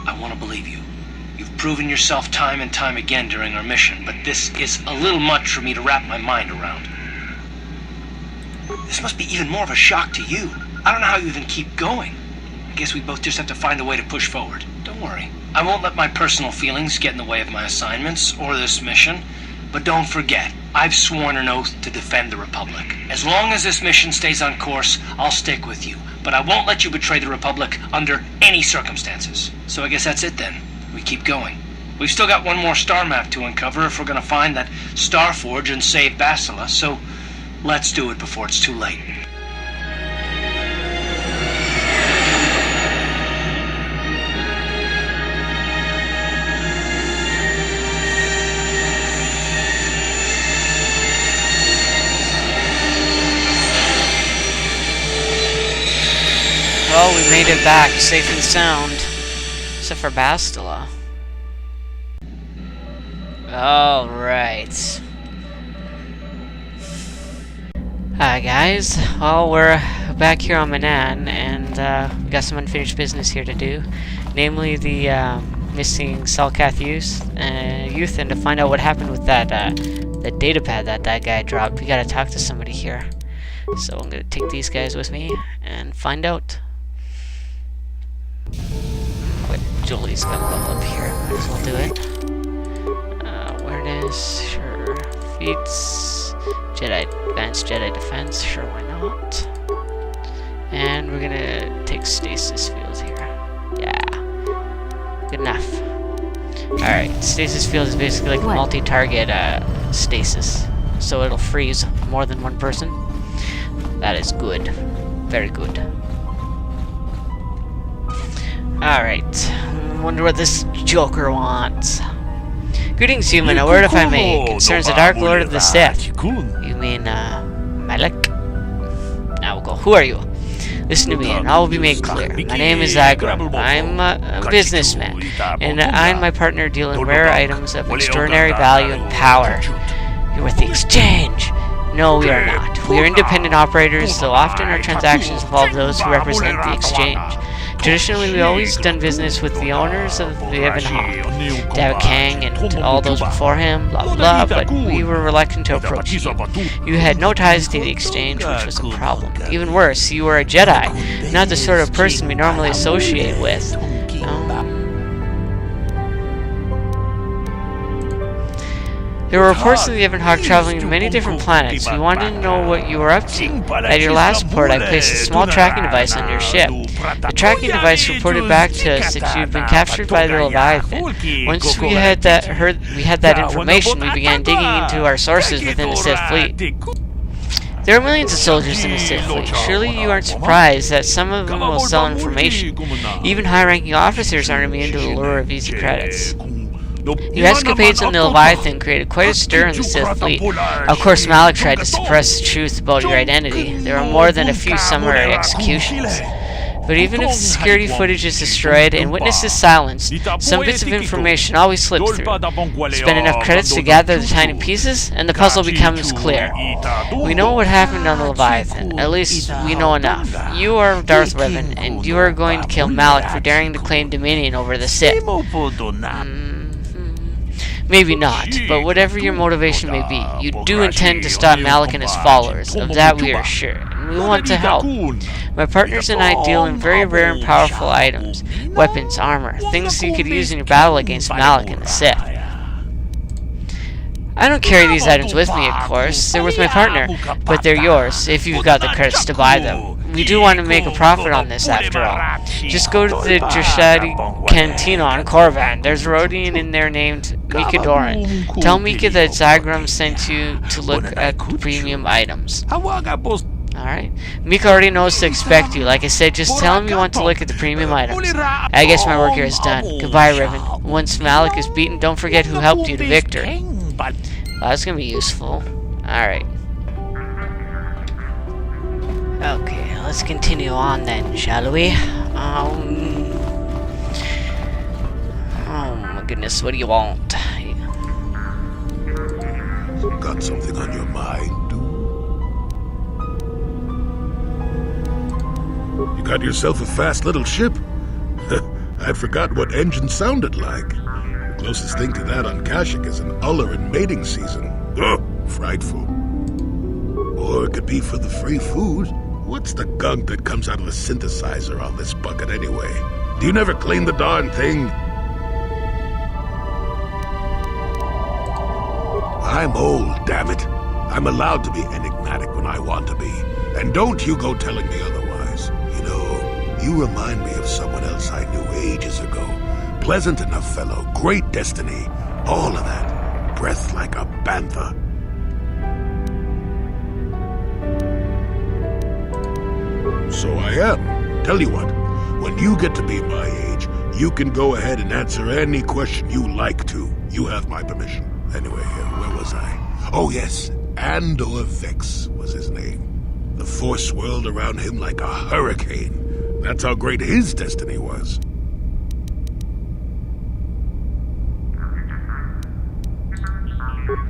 I want to believe you. You've proven yourself time and time again during our mission, but this is a little much for me to wrap my mind around. This must be even more of a shock to you. I don't know how you even keep going. I guess we both just have to find a way to push forward. Don't worry. I won't let my personal feelings get in the way of my assignments or this mission. But don't forget, I've sworn an oath to defend the Republic. As long as this mission stays on course, I'll stick with you. But I won't let you betray the Republic under any circumstances. So I guess that's it then. We keep going. We've still got one more star map to uncover if we're gonna find that Starforge and save Bastila, so let's do it before it's too late. Well, we made it back, safe and sound. Except for Bastila. Alright. Hi guys. Well, we're back here on Manaan, and we got some unfinished business here to do. Namely the missing Selkath youth, and to find out what happened with that the datapad that guy dropped. We gotta talk to somebody here. So I'm gonna take these guys with me and find out. Wait, Julie's gonna level up here. Might as well do it. Awareness, sure. Feats, Advanced Jedi Defense, sure, why not? And we're gonna take Stasis Field here. Yeah, good enough. Alright, Stasis Field is basically like multi-target stasis, so it'll freeze more than one person. That is good. Very good. Alright. Wonder what this Joker wants. Greetings, human. A word, if I may, concerns the Dark Lord of the Sith. You mean, Malak? Now we'll go. Who are you? Listen to me, and all will be made clear. My name is Zagram. I'm a businessman, and I and my partner deal in rare items of extraordinary value and power. You're with the exchange. No, we are not. We are independent operators, though often our transactions involve those who represent the exchange. Traditionally, we always done business with the owners of the Ebon Hawk, Dao Kang, and all those before him, blah blah, but we were reluctant to approach you. You had no ties to the exchange, which was a problem. Even worse, you were a Jedi, not the sort of person we normally associate with. There were reports of the Ebon Hawk traveling to many different planets. We wanted to know what you were up to. At your last port, I placed a small tracking device on your ship. The tracking device reported back to us that you had been captured by the Leviathan. Once we had that information, we began digging into our sources within the Sith fleet. There are millions of soldiers in the Sith fleet. Surely you aren't surprised that some of them will sell information. Even high-ranking officers aren't immune to the lure of easy credits. Your escapades on the Leviathan created quite a stir in the Sith fleet. Of course, Malak tried to suppress the truth about your identity. There were more than a few summary executions. But even if the security footage is destroyed and witnesses silenced, some bits of information always slip through. Spend enough credits to gather the tiny pieces, and the puzzle becomes clear. We know what happened on the Leviathan. At least, we know enough. You are Darth Revan, and you are going to kill Malak for daring to claim dominion over the Sith. Maybe not, but whatever your motivation may be, you do intend to stop Malak and his followers. Of that we are sure, and we want to help. My partners and I deal in very rare and powerful items, weapons, armor, things you could use in your battle against Malak and the Sith. I don't carry these items with me, of course. They're with my partner, but they're yours, if you've got the credits to buy them. We do want to make a profit on this, after all. Just go to the Drashti Cantina on Korvan. There's a Rodian in there named Mika Doran. Tell Mika that Zagram sent you to look at premium items. Alright. Mika already knows to expect you. Like I said, just tell him you want to look at the premium items. I guess my work here is done. Goodbye, Revan. Once Malak is beaten, don't forget who helped you to victory. Well, that's gonna be useful. Alright. Okay, let's continue on then, shall we? Oh my goodness, what do you want? Got something on your mind, dude? You got yourself a fast little ship? I forgot what engine sounded like. The closest thing to that on Kashyyyk is an uller in mating season. Ugh, frightful. Or it could be for the free food. What's the gunk that comes out of the synthesizer on this bucket anyway? Do you never clean the darn thing? I'm old, damn it. I'm allowed to be enigmatic when I want to be. And don't you go telling me otherwise. You know, you remind me of someone else I knew ages ago. Pleasant enough fellow, great destiny, all of that. Breath like a bantha. So I am. Tell you what, when you get to be my age, you can go ahead and answer any question you like to. You have my permission. Anyway, where was I? Oh yes, Andor Vex was his name. The Force swirled around him like a hurricane. That's how great his destiny was.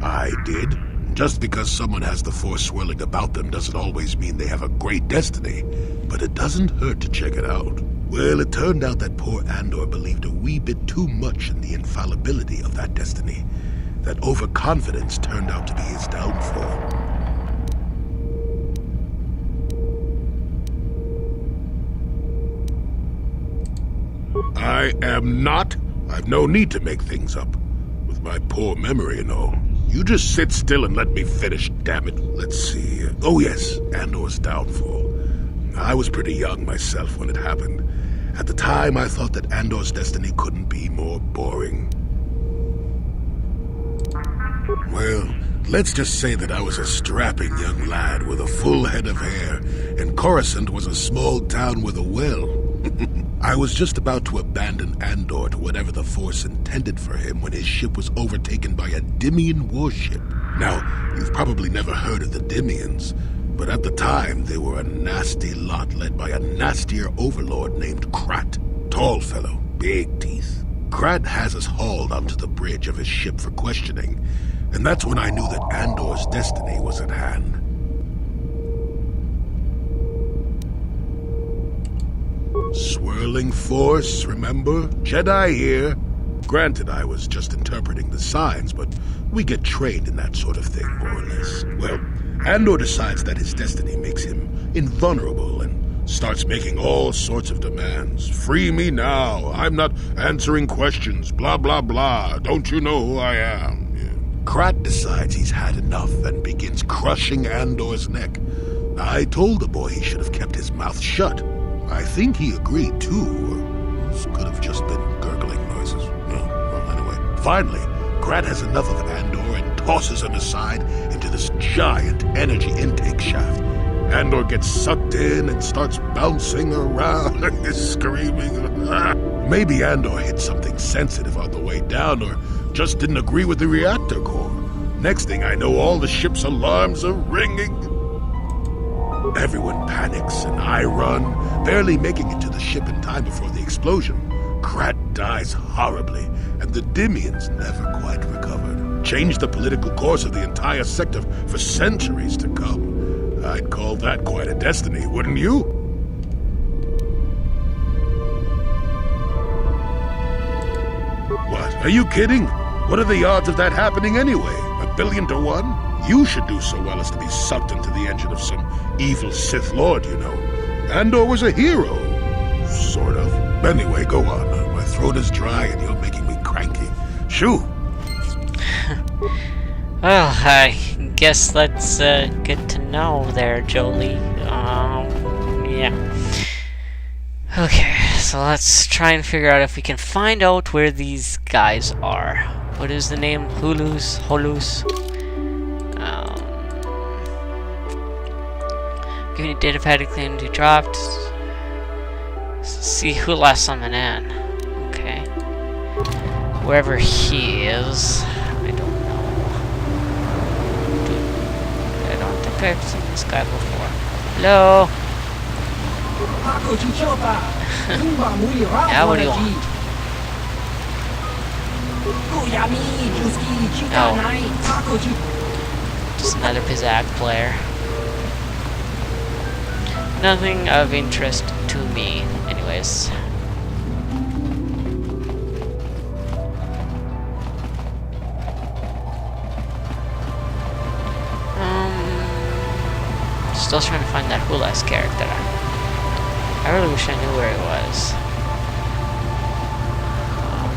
I did. Just because someone has the Force swirling about them doesn't always mean they have a great destiny. But it doesn't hurt to check it out. Well, it turned out that poor Andor believed a wee bit too much in the infallibility of that destiny. That overconfidence turned out to be his downfall. I am not. I've no need to make things up. With my poor memory and all. You just sit still and let me finish, damn it. Let's see. Oh yes, Andor's downfall. I was pretty young myself when it happened. At the time, I thought that Andor's destiny couldn't be more boring. Well, let's just say that I was a strapping young lad with a full head of hair, and Coruscant was a small town with a well. I was just about to abandon Andor to whatever the Force intended for him when his ship was overtaken by a Dimian warship. Now, you've probably never heard of the Dimians, but at the time they were a nasty lot led by a nastier overlord named Krat. Tall fellow, big teeth. Krat has us hauled onto the bridge of his ship for questioning, and that's when I knew that Andor's destiny was at hand. Swirling Force, remember? Jedi here. Granted, I was just interpreting the signs, but we get trained in that sort of thing, more or less. Well, Andor decides that his destiny makes him invulnerable and starts making all sorts of demands. Free me now. I'm not answering questions. Blah, blah, blah. Don't you know who I am? Yeah. Krat decides he's had enough and begins crushing Andor's neck. I told the boy he should have kept his mouth shut. I think he agreed, too, or this could have just been gurgling noises. Well, anyway. Finally, Krat has enough of Andor and tosses him aside into this giant energy intake shaft. Andor gets sucked in and starts bouncing around, screaming. Maybe Andor hit something sensitive on the way down, or just didn't agree with the reactor core. Next thing I know, all the ship's alarms are ringing. Everyone panics, and I run, barely making it to the ship in time before the explosion. Krat dies horribly, and the Dimians never quite recovered. Changed the political course of the entire sector for centuries to come. I'd call that quite a destiny, wouldn't you? What? Are you kidding? What are the odds of that happening anyway? 1 billion to 1? You should do so well as to be sucked into the engine of some evil Sith Lord, you know. Andor was a hero. Sort of. Anyway, go on. My throat is dry and you're making me cranky. Shoo! Well, I guess that's good to know there, Jolee. Yeah. Okay, so let's try and figure out if we can find out where these guys are. What is the name? Holus? Give me data pad to claim to dropped. See who last someone in. Okay. Wherever he is. I don't know. I don't think I've seen this guy before. Hello? Yeah, what do you want? Oh. Just another Pizak player. Nothing of interest to me, anyways. still trying to find that Hulas character. I really wish I knew where he was. Oh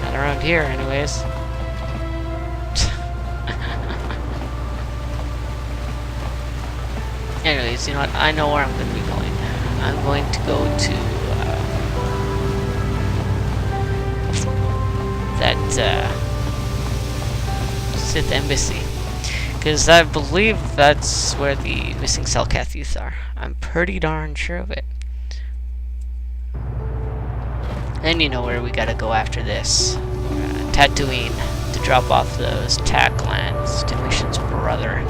no. Not around here, anyways. Anyways, you know what? I know where I'm going to be going. I'm going to go to Sith Embassy, because I believe that's where the missing Selkath youth are. I'm pretty darn sure of it. Then you know where we gotta go after this. Tatooine, to drop off those tack lands to Mission's brother.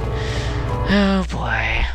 Oh boy.